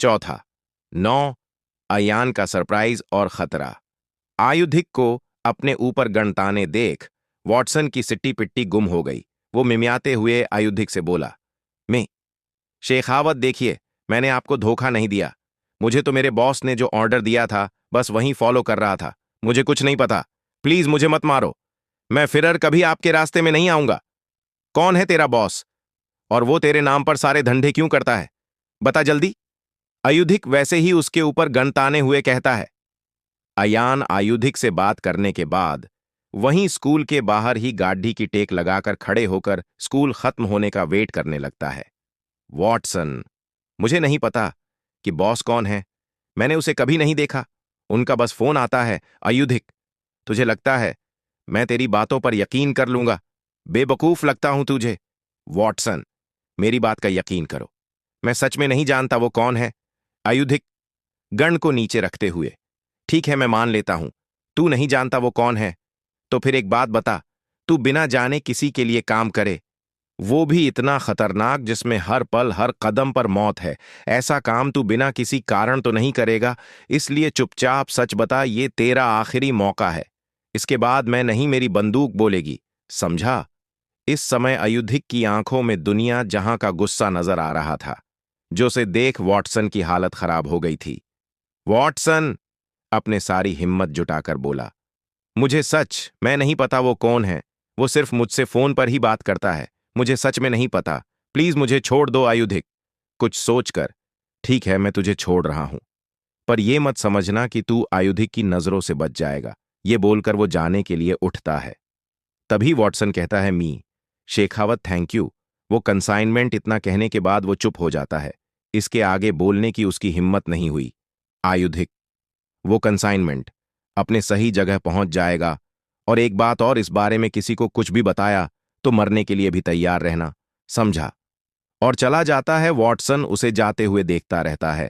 चौथा, 9, अयान का सरप्राइज और खतरा। आयुधिक को अपने ऊपर गणताने देख वॉटसन की सिट्टी पिट्टी गुम हो गई। वो मिमियाते हुए आयुधिक से बोला, मैं शेखावत देखिए, मैंने आपको धोखा नहीं दिया। मुझे तो मेरे बॉस ने जो ऑर्डर दिया था बस वहीं फॉलो कर रहा था। मुझे कुछ नहीं पता। प्लीज मुझे मत मारो। मैं फिर कभी आपके रास्ते में नहीं आऊंगा। कौन है तेरा बॉस? और वो तेरे नाम पर सारे धंधे क्यों करता है? बता जल्दी। आयुधिक वैसे ही उसके ऊपर गन ताने हुए कहता है। अयान आयुधिक से बात करने के बाद वहीं स्कूल के बाहर ही गाड़ी की टेक लगाकर खड़े होकर स्कूल खत्म होने का वेट करने लगता है। वॉटसन, मुझे नहीं पता कि बॉस कौन है। मैंने उसे कभी नहीं देखा। उनका बस फोन आता है। आयुधिक, तुझे लगता है मैं तेरी बातों पर यकीन कर लूंगा? बेवकूफ लगता हूं तुझे। वॉटसन, मेरी बात का यकीन करो, मैं सच में नहीं जानता वो कौन है। आयुधिक गन को नीचे रखते हुए, ठीक है मैं मान लेता हूं तू नहीं जानता वो कौन है। तो फिर एक बात बता, तू बिना जाने किसी के लिए काम करे, वो भी इतना खतरनाक जिसमें हर पल हर कदम पर मौत है, ऐसा काम तू बिना किसी कारण तो नहीं करेगा। इसलिए चुपचाप सच बता, ये तेरा आखिरी मौका है। इसके बाद मैं नहीं, मेरी बंदूक बोलेगी, समझा? इस समय अयुधिक की आंखों में दुनिया जहां का गुस्सा नजर आ रहा था, जो उसे देख वॉटसन की हालत खराब हो गई थी। वॉटसन अपने सारी हिम्मत जुटाकर बोला, मुझे सच मैं नहीं पता वो कौन है। वो सिर्फ मुझसे फोन पर ही बात करता है। मुझे सच में नहीं पता। प्लीज मुझे छोड़ दो। आयुधिक कुछ सोचकर, ठीक है मैं तुझे छोड़ रहा हूं, पर यह मत समझना कि तू आयुधिक की नजरों से बच जाएगा। ये बोलकर वो जाने के लिए उठता है। तभी वॉटसन कहता है, मी शेखावत थैंक यू। वो कंसाइनमेंट इतना कहने के बाद वो चुप हो जाता है। इसके आगे बोलने की उसकी हिम्मत नहीं हुई। आयुधिक, वो कंसाइनमेंट अपने सही जगह पहुंच जाएगा। और एक बात और, इस बारे में किसी को कुछ भी बताया तो मरने के लिए भी तैयार रहना, समझा? और चला जाता है। वॉटसन उसे जाते हुए देखता रहता है।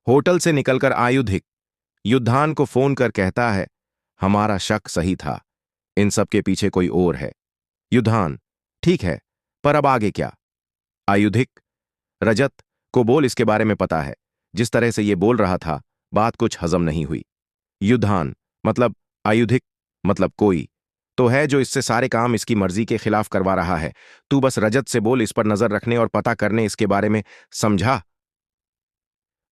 होटल से निकलकर आयुधिक युद्धान को फोन कर कहता है, हमारा शक सही था, इन सब के पीछे कोई और है। युद्धान, ठीक है, पर अब आगे क्या? आयुधिक, रजत को बोल, इसके बारे में पता है। जिस तरह से ये बोल रहा था बात कुछ हजम नहीं हुई। युद्धान, मतलब? आयुधिक, मतलब कोई तो है जो इससे सारे काम इसकी मर्जी के खिलाफ करवा रहा है। तू बस रजत से बोल इस पर नजर रखने और पता करने इसके बारे में, समझा?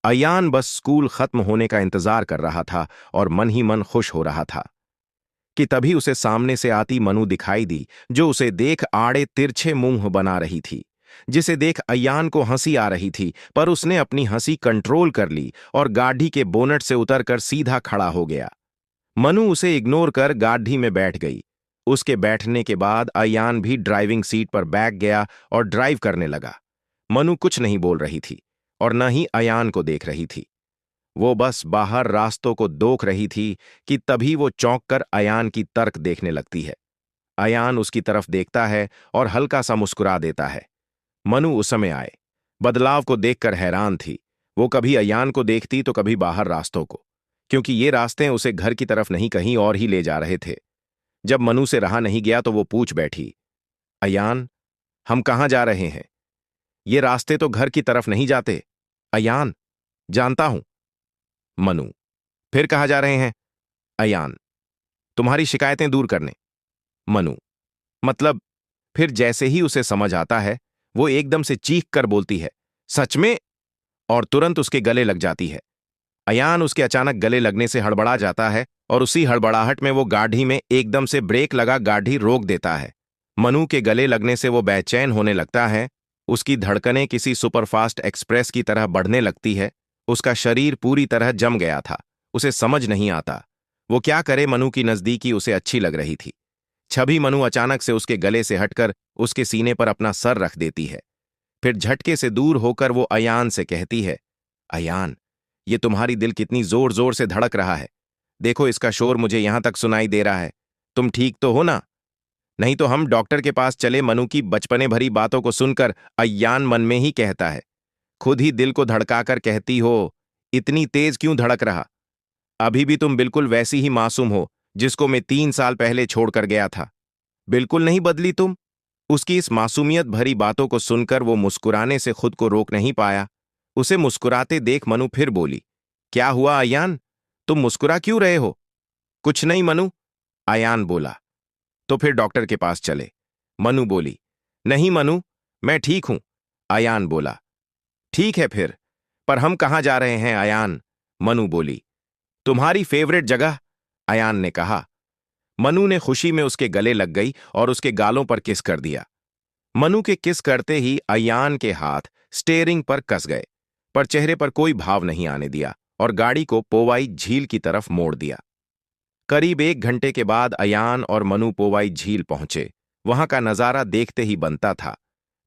अयान बस स्कूल खत्म होने का इंतजार कर रहा था और मन ही मन खुश हो रहा था कि तभी उसे सामने से आती मनु दिखाई दी, जो उसे देख आड़े तिरछे मुंह बना रही थी। जिसे देख अयान को हंसी आ रही थी, पर उसने अपनी हंसी कंट्रोल कर ली और गाड़ी के बोनट से उतरकर सीधा खड़ा हो गया। मनु उसे इग्नोर कर गाड़ी में बैठ गई। उसके बैठने के बाद अयान भी ड्राइविंग सीट पर बैठ गया और ड्राइव करने लगा। मनु कुछ नहीं बोल रही थी और न ही अयान को देख रही थी। वो बस बाहर रास्तों को दोख रही थी कि तभी वो चौंक कर अयान की तर्क देखने लगती है। अयान उसकी तरफ देखता है और हल्का सा मुस्कुरा देता है। मनु उस समय आए बदलाव को देखकर हैरान थी। वो कभी अयान को देखती तो कभी बाहर रास्तों को, क्योंकि ये रास्ते उसे घर की तरफ नहीं कहीं और ही ले जा रहे थे। जब मनु से रहा नहीं गया तो वो पूछ बैठी, अयान, हम कहाँ जा रहे हैं? ये रास्ते तो घर की तरफ नहीं जाते। अयान, जानता हूं। मनु, फिर कहाँ जा रहे हैं? अयान, तुम्हारी शिकायतें दूर करने। मनु, मतलब? फिर जैसे ही उसे समझ आता है वो एकदम से चीख कर बोलती है, सच में? और तुरंत उसके गले लग जाती है। अयान उसके अचानक गले लगने से हड़बड़ा जाता है और उसी हड़बड़ाहट में वो गाड़ी में एकदम से ब्रेक लगा गाड़ी रोक देता है। मनु के गले लगने से वो बेचैन होने लगता है। उसकी धड़कनें किसी सुपरफास्ट एक्सप्रेस की तरह बढ़ने लगती है। उसका शरीर पूरी तरह जम गया था। उसे समझ नहीं आता वो क्या करे। मनु की नजदीकी उसे अच्छी लग रही थी। छवि मनु अचानक से उसके गले से हटकर उसके सीने पर अपना सर रख देती है। फिर झटके से दूर होकर वो अयान से कहती है, अयान, ये तुम्हारी दिल कितनी जोर जोर से धड़क रहा है। देखो इसका शोर मुझे यहां तक सुनाई दे रहा है। तुम ठीक तो हो ना? नहीं तो हम डॉक्टर के पास चले। मनु की बचपने भरी बातों को सुनकर अयान मन में ही कहता है, खुद ही दिल को धड़काकर कहती हो, इतनी तेज क्यों धड़क रहा? अभी भी तुम बिल्कुल वैसी ही मासूम हो जिसको मैं 3 साल पहले छोड़कर गया था। बिल्कुल नहीं बदली तुम। उसकी इस मासूमियत भरी बातों को सुनकर वो मुस्कुराने से खुद को रोक नहीं पाया। उसे मुस्कुराते देख मनु फिर बोली, क्या हुआ अयान, तुम मुस्कुरा क्यों रहे हो? कुछ नहीं मनु, अयान बोला। तो फिर डॉक्टर के पास चले। मनु बोली, नहीं मनु, मैं ठीक हूं। अयान बोला, ठीक है फिर, पर हम कहाँ जा रहे हैं अयान? मनु बोली, तुम्हारी फेवरेट जगह, अयान ने कहा। मनु ने खुशी में उसके गले लग गई और उसके गालों पर किस कर दिया। मनु के किस करते ही अयान के हाथ स्टेयरिंग पर कस गए, पर चेहरे पर कोई भाव नहीं आने दिया और गाड़ी को पोवाई झील की तरफ मोड़ दिया। करीब 1 घंटे के बाद अयान और मनु पोवाई झील पहुंचे। वहां का नजारा देखते ही बनता था।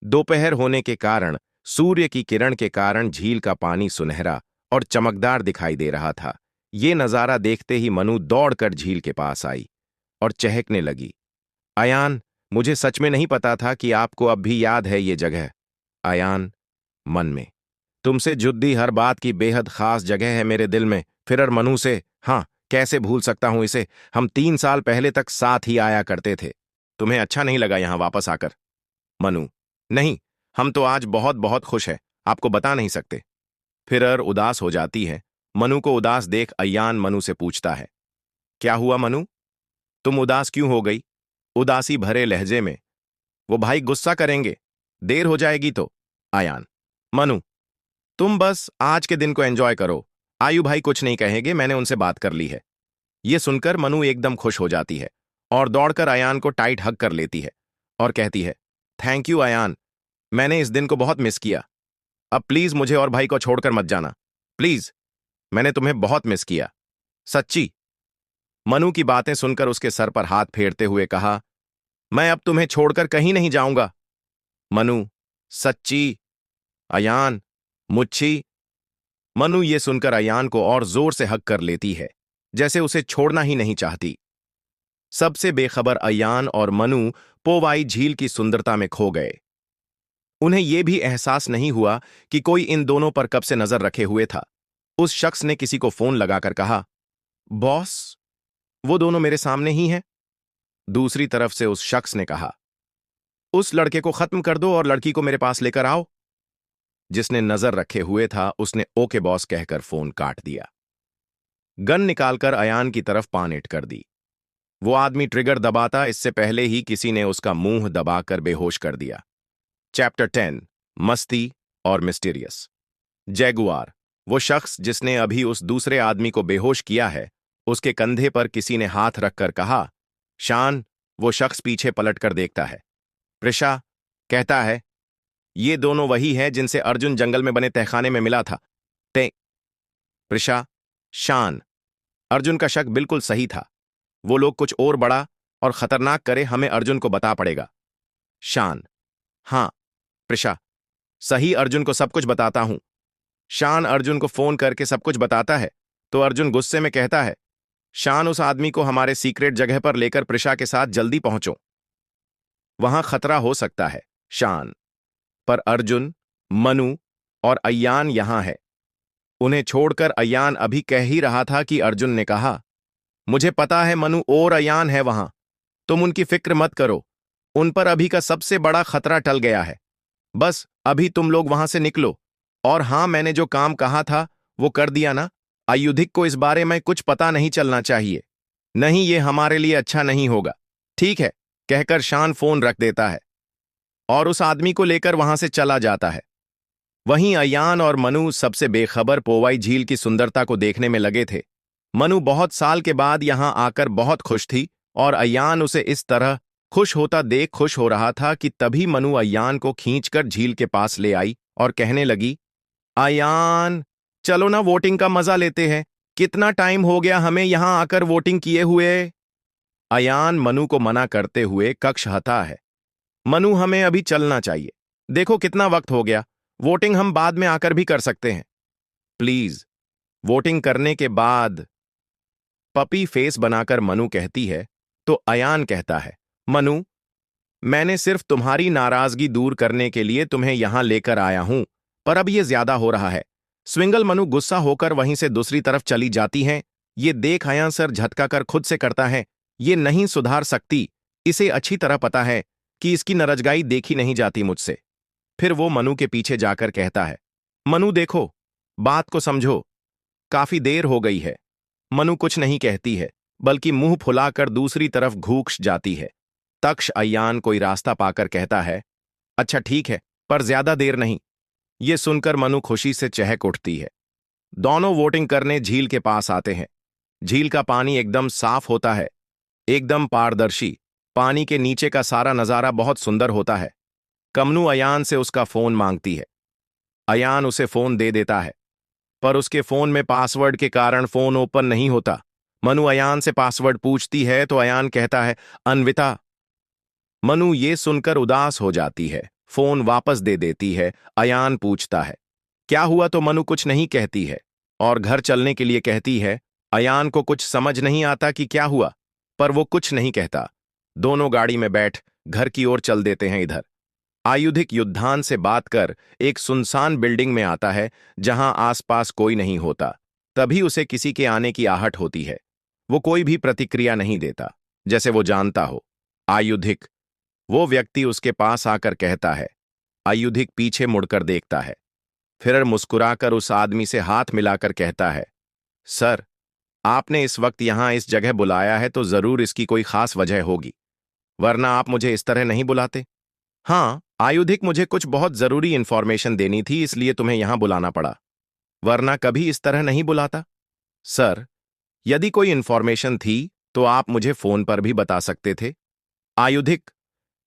दोपहर होने के कारण सूर्य की किरण के कारण झील का पानी सुनहरा और चमकदार दिखाई दे रहा था। ये नजारा देखते ही मनु दौड़कर झील के पास आई और चहकने लगी। अयान, मुझे सच में नहीं पता था कि आपको अब भी याद है ये जगह। अयान, मन में, तुमसे जुद्दी हर बात की बेहद खास जगह है मेरे दिल में। फिर मनु से, हाँ, कैसे भूल सकता हूं इसे। हम 3 साल पहले तक साथ ही आया करते थे। तुम्हें अच्छा नहीं लगा यहां वापस आकर? मनु, नहीं, हम तो आज बहुत बहुत खुश हैं, आपको बता नहीं सकते। फिर उदास हो जाती है। मनु को उदास देख अयान मनु से पूछता है, क्या हुआ मनु, तुम उदास क्यों हो गई? उदासी भरे लहजे में, वो भाई गुस्सा करेंगे, देर हो जाएगी तो। अयान, मनु, तुम बस आज के दिन को एंजॉय करो। आयु भाई कुछ नहीं कहेंगे, मैंने उनसे बात कर ली है। ये सुनकर मनु एकदम खुश हो जाती है और दौड़कर अयान को टाइट हग कर लेती है और कहती है, थैंक यू अयान, मैंने इस दिन को बहुत मिस किया। अब प्लीज मुझे और भाई को छोड़कर मत जाना, प्लीज, मैंने तुम्हें बहुत मिस किया, सच्ची। मनु की बातें सुनकर उसके सर पर हाथ फेरते हुए कहा, मैं अब तुम्हें छोड़कर कहीं नहीं जाऊंगा। मनु, सच्ची? अयान, मुच्छी? मनु ये सुनकर अयान को और जोर से हग कर लेती है, जैसे उसे छोड़ना ही नहीं चाहती। सबसे बेखबर अयान और मनु पोवाई झील की सुंदरता में खो गए। उन्हें यह भी एहसास नहीं हुआ कि कोई इन दोनों पर कब से नजर रखे हुए था। उस शख्स ने किसी को फोन लगाकर कहा, बॉस, वो दोनों मेरे सामने ही हैं। दूसरी तरफ से उस शख्स ने कहा, उस लड़के को खत्म कर दो और लड़की को मेरे पास लेकर आओ। जिसने नजर रखे हुए था उसने ओके बॉस कहकर फोन काट दिया। गन निकालकर अयान की तरफ पानेट कर दी। वो आदमी ट्रिगर दबाता इससे पहले ही किसी ने उसका मुंह दबाकर बेहोश कर दिया। चैप्टर 10, मस्ती और मिस्टीरियस। जैगुआर, वो शख्स जिसने अभी उस दूसरे आदमी को बेहोश किया है, उसके कंधे पर किसी ने हाथ रखकर कहा, शान। वो शख्स पीछे पलटकर देखता है। प्रिशा, कहता है, ये दोनों वही हैं जिनसे अर्जुन जंगल में बने तहखाने में मिला था। प्रिशा, शान, अर्जुन का शक बिल्कुल सही था। वो लोग कुछ और बड़ा और खतरनाक करे, हमें अर्जुन को बता पड़ेगा। शान, हां प्रिशा, सही, अर्जुन को सब कुछ बताता हूं। शान अर्जुन को फोन करके सब कुछ बताता है तो अर्जुन गुस्से में कहता है, शान, उस आदमी को हमारे सीक्रेट जगह पर लेकर प्रिशा के साथ जल्दी पहुंचो, वहां खतरा हो सकता है। शान, पर अर्जुन, मनु और अयान यहां है। उन्हें छोड़कर अयान अभी कह ही रहा था कि अर्जुन ने कहा, मुझे पता है मनु और अयान है वहां, तुम उनकी फिक्र मत करो, उन पर अभी का सबसे बड़ा खतरा टल गया है। बस अभी तुम लोग वहां से निकलो। और हां, मैंने जो काम कहा था वो कर दिया ना? आयुधिक को इस बारे में कुछ पता नहीं चलना चाहिए, नहीं ये हमारे लिए अच्छा नहीं होगा। ठीक है, कहकर शान फोन रख देता है और उस आदमी को लेकर वहां से चला जाता है। वहीं अयान और मनु सबसे बेखबर पोवाई झील की सुंदरता को देखने में लगे थे। मनु बहुत साल के बाद यहां आकर बहुत खुश थी और अयान उसे इस तरह खुश होता देख खुश हो रहा था कि तभी मनु अयान को खींचकर झील के पास ले आई और कहने लगी, अयान, चलो ना वोटिंग का मजा लेते हैं, कितना टाइम हो गया हमें यहां आकर वोटिंग किए हुए। अयान मनु को मना करते हुए कक्ष हता है। मनु, हमें अभी चलना चाहिए, देखो कितना वक्त हो गया, वोटिंग हम बाद में आकर भी कर सकते हैं। प्लीज, वोटिंग करने के बाद। पपी फेस बनाकर मनु कहती है तो अयान कहता है, मनु, मैंने सिर्फ तुम्हारी नाराजगी दूर करने के लिए तुम्हें यहां लेकर आया हूं, पर अब यह ज्यादा हो रहा है। स्विंगल मनु गुस्सा होकर वहीं से दूसरी तरफ चली जाती हैं। ये देख अयान सर झटका कर खुद से करता है, ये नहीं सुधार सकती, इसे अच्छी तरह पता है कि इसकी नरजगाई देखी नहीं जाती मुझसे। फिर वो मनु के पीछे जाकर कहता है, मनु देखो, बात को समझो, काफी देर हो गई है। मनु कुछ नहीं कहती है, बल्कि मुंह फुलाकर दूसरी तरफ घूक जाती है। तक्ष अयान कोई रास्ता पाकर कहता है, अच्छा ठीक है, पर ज्यादा देर नहीं। ये सुनकर मनु खुशी से चहक उठती है। दोनों वोटिंग करने झील के पास आते हैं। झील का पानी एकदम साफ होता है, एकदम पारदर्शी। पानी के नीचे का सारा नजारा बहुत सुंदर होता है। कमनू अयान से उसका फोन मांगती है। अयान उसे फोन दे देता है, पर उसके फोन में पासवर्ड के कारण फोन ओपन नहीं होता। मनु अयान से पासवर्ड पूछती है तो अयान कहता है, अन्विता। मनु ये सुनकर उदास हो जाती है, फोन वापस दे देती है। अयान पूछता है, क्या हुआ, तो मनु कुछ नहीं कहती है और घर चलने के लिए कहती है। अयान को कुछ समझ नहीं आता कि क्या हुआ, पर वो कुछ नहीं कहता। दोनों गाड़ी में बैठ घर की ओर चल देते हैं। इधर आयुधिक युद्धान से बात कर एक सुनसान बिल्डिंग में आता है, जहां आसपास कोई नहीं होता। तभी उसे किसी के आने की आहट होती है। वो कोई भी प्रतिक्रिया नहीं देता, जैसे वो जानता हो। आयुधिक, वो व्यक्ति उसके पास आकर कहता है। आयुधिक पीछे मुड़कर देखता है, फिर मुस्कुराकर उस आदमी से हाथ मिलाकर कहता है, सर, आपने इस वक्त यहां इस जगह बुलाया है तो जरूर इसकी कोई खास वजह होगी, वरना आप मुझे इस तरह नहीं बुलाते। हाँ आयुधिक, मुझे कुछ बहुत जरूरी इंफॉर्मेशन देनी थी, इसलिए तुम्हें यहां बुलाना पड़ा, वरना कभी इस तरह नहीं बुलाता। सर, यदि कोई इंफॉर्मेशन थी तो आप मुझे फोन पर भी बता सकते थे। आयुधिक,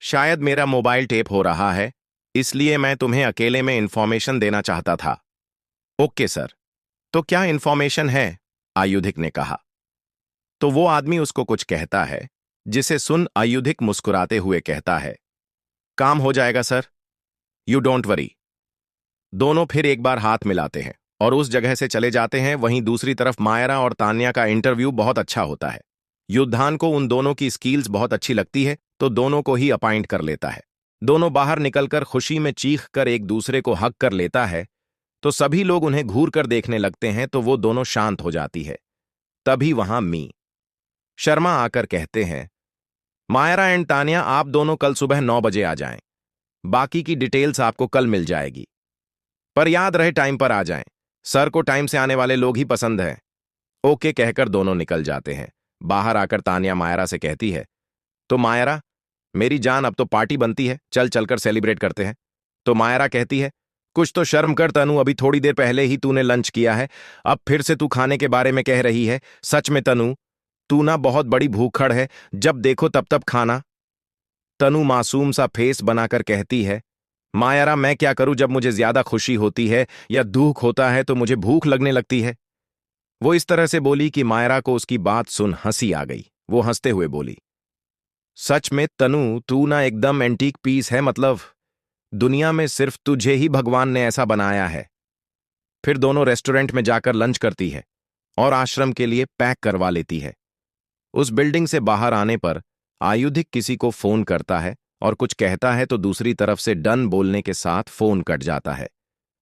शायद मेरा मोबाइल टेप हो रहा है, इसलिए मैं तुम्हें अकेले में इंफॉर्मेशन देना चाहता था। ओके सर, तो क्या इंफॉर्मेशन है? आयुधिक ने कहा। तो वो आदमी उसको कुछ कहता है, जिसे सुन आयुधिक मुस्कुराते हुए कहता है, काम हो जाएगा सर, यू डोंट वरी। दोनों फिर एक बार हाथ मिलाते हैं और उस जगह से चले जाते हैं। वहीं दूसरी तरफ मायरा और तान्या का इंटरव्यू बहुत अच्छा होता है। युद्धान को उन दोनों की स्किल्स बहुत अच्छी लगती है, तो दोनों को ही अपॉइंट कर लेता है। दोनों बाहर निकलकर खुशी में चीख कर एक दूसरे को हक कर लेता है, तो सभी लोग उन्हें घूर कर देखने लगते हैं, तो वो दोनों शांत हो जाती है। तभी वहां मी शर्मा आकर कहते हैं, मायरा एंड तान्या, आप दोनों कल सुबह 9 बजे आ जाएं। बाकी की डिटेल्स आपको कल मिल जाएगी, पर याद रहे टाइम पर आ जाएं। सर को टाइम से आने वाले लोग ही पसंद हैं। ओके कहकर दोनों निकल जाते हैं। बाहर आकर तान्या मायरा से कहती है, तो मायरा मेरी जान, अब तो पार्टी बनती है, चल चलकर सेलिब्रेट करते हैं। तो मायरा कहती है, कुछ तो शर्म कर तनु, अभी थोड़ी देर पहले ही तूने लंच किया है, अब फिर से तू खाने के बारे में कह रही है। सच में तनु, तू ना बहुत बड़ी भूखड़ है, जब देखो तब तब खाना। तनु मासूम सा फेस बनाकर कहती है, मायरा मैं क्या करूं, जब मुझे ज्यादा खुशी होती है या दुख होता है तो मुझे भूख लगने लगती है। वो इस तरह से बोली कि मायरा को उसकी बात सुन हंसी आ गई। वो हंसते हुए बोली, सच में तनु, तू ना एकदम एंटीक पीस है, मतलब दुनिया में सिर्फ तुझे ही भगवान ने ऐसा बनाया है। फिर दोनों रेस्टोरेंट में जाकर लंच करती है और आश्रम के लिए पैक करवा लेती है। उस बिल्डिंग से बाहर आने पर आयुधिक किसी को फोन करता है और कुछ कहता है, तो दूसरी तरफ से डन बोलने के साथ फोन कट जाता है।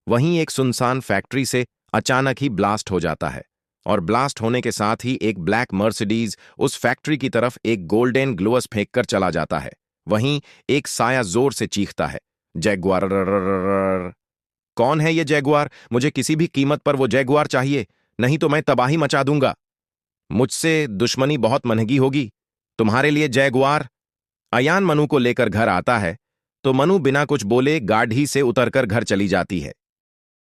वहीं एक सुनसान फैक्ट्री से अचानक ही ब्लास्ट हो जाता है और ब्लास्ट होने के साथ ही एक ब्लैक मर्सिडीज उस फैक्ट्री की तरफ एक गोल्डन ग्लोव्स फेंककर चला जाता है। वहीं एक साया जोर से चीखता है, जैगुआर। कौन है ये जैगुआर? मुझे किसी भी कीमत पर वो जैगुआर चाहिए, नहीं तो मैं तबाही मचा दूंगा। मुझसे दुश्मनी बहुत महंगी होगी, तुम्हारे लिए जैगुआर। अयान मनु को लेकर घर आता है, तो मनु बिना कुछ बोले गाड़ी से उतरकर घर चली जाती है।